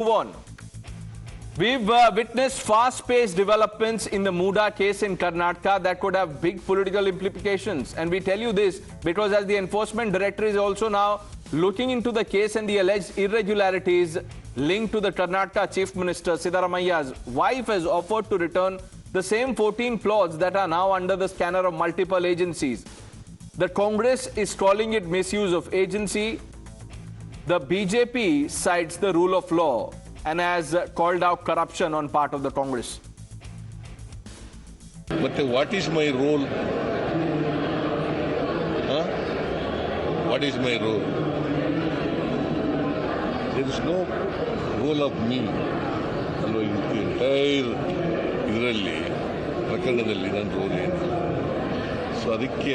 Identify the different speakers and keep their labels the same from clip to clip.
Speaker 1: Move on. We've witnessed fast-paced developments in the MUDA case in Karnataka that could have big political implications. And we tell you this because as the enforcement director is also now looking into the case and the alleged irregularities linked to the Karnataka Chief Minister Siddaramaiah's wife has offered to return the same 14 plots that are now under the scanner of multiple agencies. The Congress is calling it misuse of agency. The BJP cites the rule of law and has called out corruption on part of the Congress.
Speaker 2: But what is my role? What is my role? There is no role of me. Although in the entire ಇದರಲ್ಲಿ ಪ್ರಕರಣದಲ್ಲಿ ನನ್ನ roll ಏನಿಲ್ಲ. So ಅದಕ್ಕೆ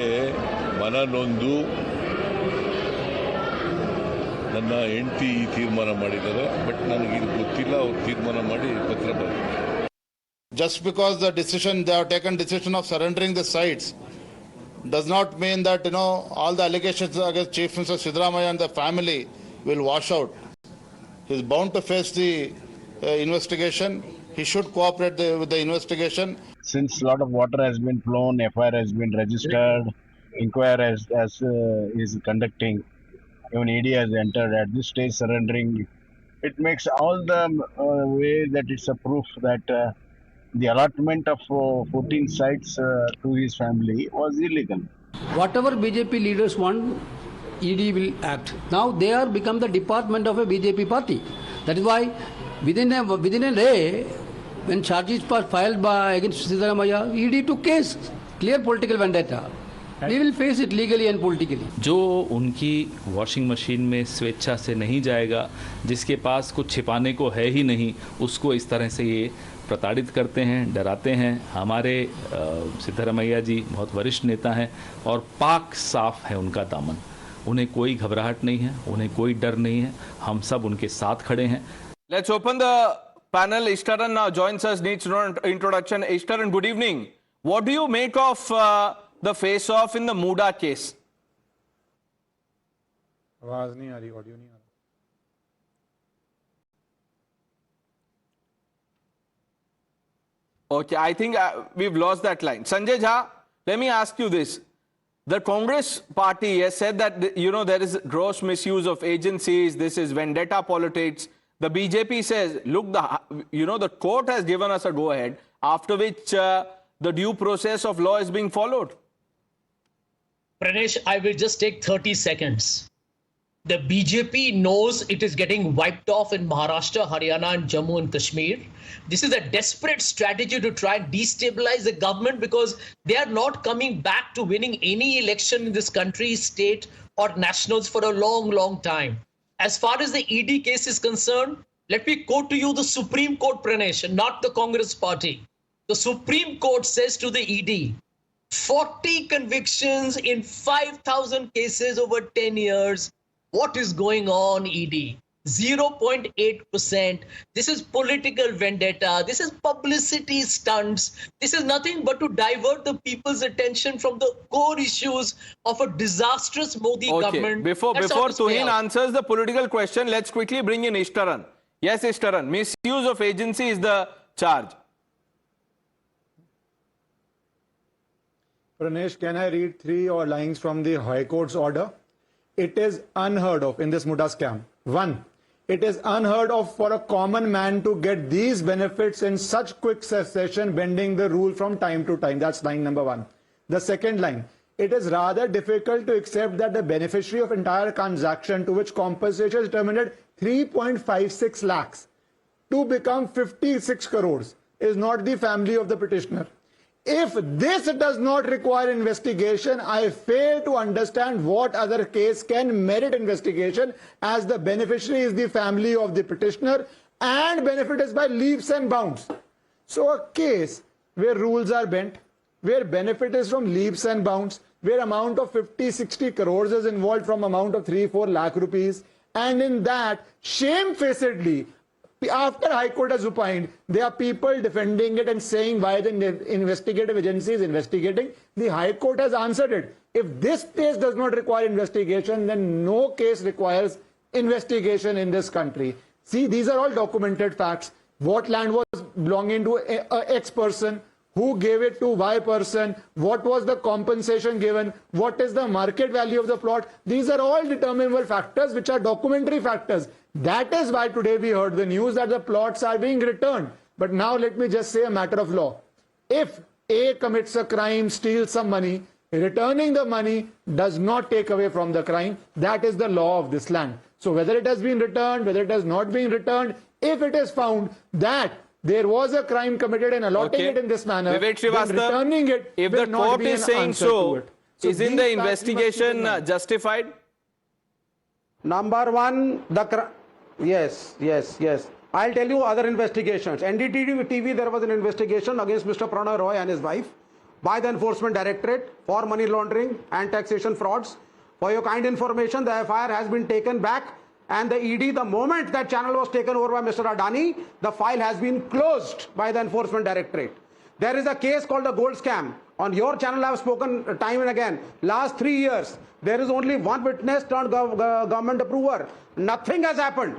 Speaker 2: ಮನನೊಂದು ನನ್ನ ಹೆಂಡತಿ ತೀರ್ಮಾನ ಮಾಡಿದ್ದಾರೆ. But ನನಗೆ ಇದು ಗೊತ್ತಿಲ್ಲ, ಅವ್ರು ತೀರ್ಮಾನ ಮಾಡಿ ಪತ್ರ ಬರೆದಿದ್ದಾರೆ.
Speaker 3: Just because the decision, they have taken decision of surrendering the sites does not mean that, all the allegations against Chief Minister Siddaramaiah and the family will wash out. He is bound to face the investigation. He should cooperate with the investigation.
Speaker 4: Since a lot of water has been flown, FIR has been registered, inquiry is conducting, even ED has entered at this stage surrendering. It makes all the way that it's a proof that the allotment of 14 sites to his family was illegal.
Speaker 5: Whatever BJP leaders want, ED will act. Now they are become the department of a BJP party. That is why within a day, when charges were filed against Siddaramaiah, ED took case. Clear political vendetta. We will face it legally and politically.
Speaker 6: जो उनकी washing machine में स्वेच्छा से नहीं जाएगा, जिसके पास कुछ छिपाने को है ही नहीं, उसको इस तरह से ये प्रताड़ित करते हैं, डराते हैं. हमारे सिद्धरामैया जी बहुत वरिष्ठ नेता हैं और पाक साफ है उनका दामन. उन्हें कोई घबराहट नहीं है, उन्हें कोई डर नहीं है. हम सब उनके साथ खड़े हैं.
Speaker 1: Let's open the panel. Ishtaran now joins us, needs no introduction. Ishtaran, good evening. What do you make of the face-off in the MUDA case?
Speaker 7: आवाज नहीं आ रही, ऑडियो नहीं आ रहा.
Speaker 1: Okay, I think we've lost that line. Sanjay Jha, let me ask you this. The Congress party has said that, there is gross misuse of agencies. This is vendetta politics. The BJP says, look, the court has given us a go-ahead, after which the due process of law is being followed.
Speaker 8: Pranesh, I will just take 30 seconds. The BJP knows it is getting wiped off in Maharashtra, Haryana and Jammu and Kashmir. This is a desperate strategy to try and destabilize the government because they are not coming back to winning any election in this country, state or nationals for a long, long time. As far as the ED case is concerned, let me quote to you the Supreme Court, Pranesh, not the Congress party. The Supreme Court says to the ED, 40 convictions in 5,000 cases over 10 years. What is going on, ED? 0.8%. This is political vendetta. This is publicity stunts. This is nothing but to divert the people's attention from the core issues of a disastrous Modi government.
Speaker 1: Before Tuhin answers the political question, let's quickly bring in Ishtaran. Yes, Ishtaran, misuse of agency is the charge.
Speaker 7: Pranesh, can I read 3 lines from the High Court's order? It is unheard of in this MUDA scam. 1. It is unheard of for a common man to get these benefits in such quick succession, bending the rule from time to time. That's line number 1. The second line. It is rather difficult to accept that the beneficiary of entire transaction to which compensation is determined 3.56 lakhs to become 56 crores is not the family of the petitioner. If this does not require investigation, I fail to understand what other case can merit investigation, as the beneficiary is the family of the petitioner and benefit is by leaps and bounds. So a case where rules are bent, where benefit is from leaps and bounds, where amount of 50-60 crores is involved from amount of 3-4 lakh rupees, and in that, shamefacedly, after High Court has opined, there are people defending it and saying why the investigative agency is investigating. The High Court has answered it. If this case does not require investigation, then no case requires investigation in this country. See, these are all documented facts. What land was belonging to a X person, who gave it to Y person, what was the compensation given, what is the market value of the plot. These are all determinable factors which are documentary factors. That is why today we heard the news that the plots are being returned. But now let me just say a matter of law. If A commits a crime, steals some money, returning the money does not take away from the crime. That is the law of this land. So whether it has been returned, whether it has not been returned, if it is found that there was a crime committed and allotting it in this manner, then returning it
Speaker 1: if
Speaker 7: will
Speaker 1: the
Speaker 7: not
Speaker 1: court
Speaker 7: be
Speaker 1: is
Speaker 7: an
Speaker 1: saying
Speaker 7: answer to it. So
Speaker 1: isn't the
Speaker 7: these facts we must keep in
Speaker 1: investigation
Speaker 7: mind.
Speaker 1: justified?
Speaker 9: Number one, yes. I'll tell you other investigations. NDTV, there was an investigation against Mr. Pranesh Roy and his wife by the Enforcement Directorate for money laundering and taxation frauds. For your kind information, the FIR has been taken back, and the ED, the moment that channel was taken over by Mr. Adani, the file has been closed by the Enforcement Directorate. There is a case called the gold scam. On your channel, I have spoken time and again. Last 3 years, there is only one witness turned government approver. Nothing has happened,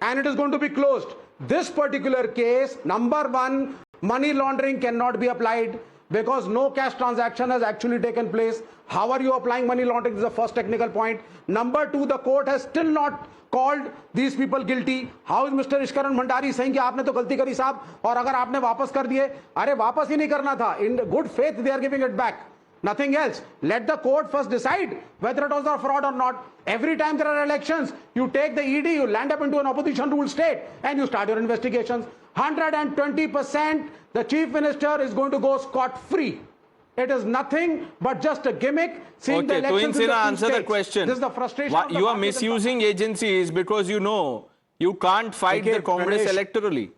Speaker 9: and it is going to be closed. This particular case, number one, money laundering cannot be applied because no cash transaction has actually taken place. How are you applying money laundering? This is the first technical point. Number two, the court has still not called these people guilty. How is Mr. Ishkaran Bhandari saying कि आपने तो गलती करी साहब और अगर आपने वापस कर दिए, अरे वापस ही नहीं करना था. In good faith they are giving it back. Nothing else. Let the court first decide whether it was a fraud or not. Every time there are elections, you take the ED, you land up into an opposition ruled state and you start your investigations. 120% the Chief Minister is going to go scot-free. It is nothing but just a gimmick. Seeing the elections in the
Speaker 1: answer
Speaker 9: states.
Speaker 1: the question.
Speaker 9: This is the frustration.
Speaker 1: You are misusing agencies because you know you can't fight the Congress
Speaker 10: Pranesh,
Speaker 1: electorally.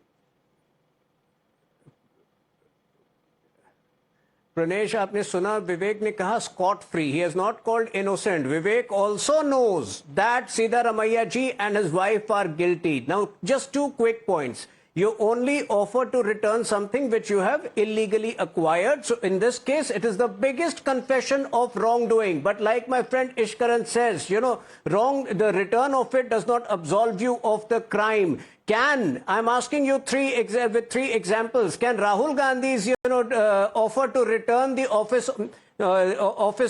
Speaker 10: Pranesh, आपने सुना विवेक ने कहा scot free. He has not called innocent. Vivek also knows that Siddaramaiah ji and his wife are guilty. Now, just two quick points. You only offer to return something which you have illegally acquired. So in this case, it is the biggest confession of wrongdoing. But like my friend Ishkaran says, you know, the return of it does not absolve you of the crime. I'm asking you with three examples. Can Rahul Gandhi's, offer to return the office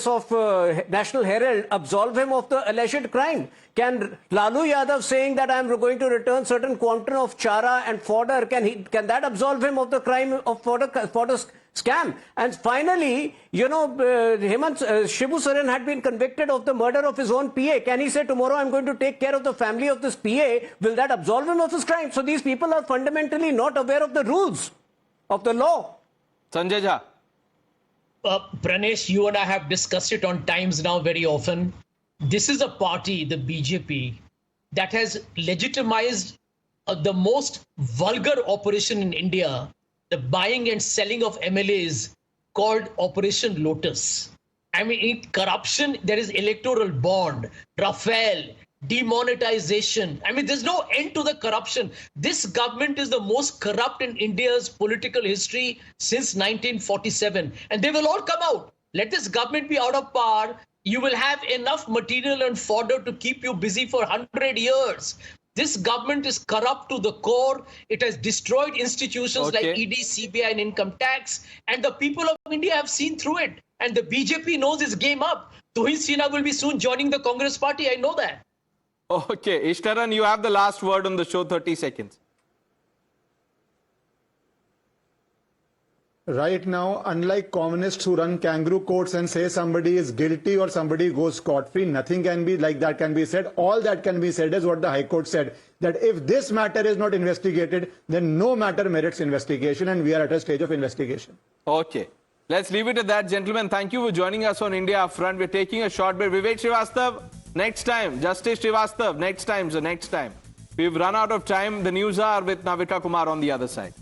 Speaker 10: of National Herald absolve him of the alleged crime? Can Lalu Yadav saying that I'm going to return certain quantum of chara and fodder, can that absolve him of the crime of fodder scam? And finally, Shibu Soren had been convicted of the murder of his own PA. Can he say tomorrow I'm going to take care of the family of this PA? Will that absolve him of his crime? So these people are fundamentally not aware of the rules of the law.
Speaker 1: Sanjay Jha.
Speaker 8: Pranesh, you and I have discussed it on Times Now very often. This is a party, the BJP, that has legitimized the most vulgar operation in India, the buying and selling of MLAs, called Operation Lotus. I mean, in corruption, there is electoral bond, Rafale, demonetization. I mean, there's no end to the corruption. This government is the most corrupt in India's political history since 1947. And they will all come out. Let this government be out of power. You will have enough material and fodder to keep you busy for 100 years. This government is corrupt to the core. It has destroyed institutions like ED, CBI and income tax. And the people of India have seen through it. And the BJP knows its game up. Tuhin Sina will be soon joining the Congress party. I know that.
Speaker 1: Okay, Ishkaran, you have the last word on the show, 30 seconds.
Speaker 7: Right now, unlike communists who run kangaroo courts and say somebody is guilty or somebody goes scot-free, nothing can be like that can be said. All that can be said is what the High Court said, that if this matter is not investigated, then no matter merits investigation, and we are at a stage of investigation.
Speaker 1: Okay. Let's leave it at that, gentlemen. Thank you for joining us on India Upfront. We're taking a short break. Vivek Srivastava, next time. Justice Srivastava, next time. So next time. We've run out of time. The news are with Navita Kumar on the other side.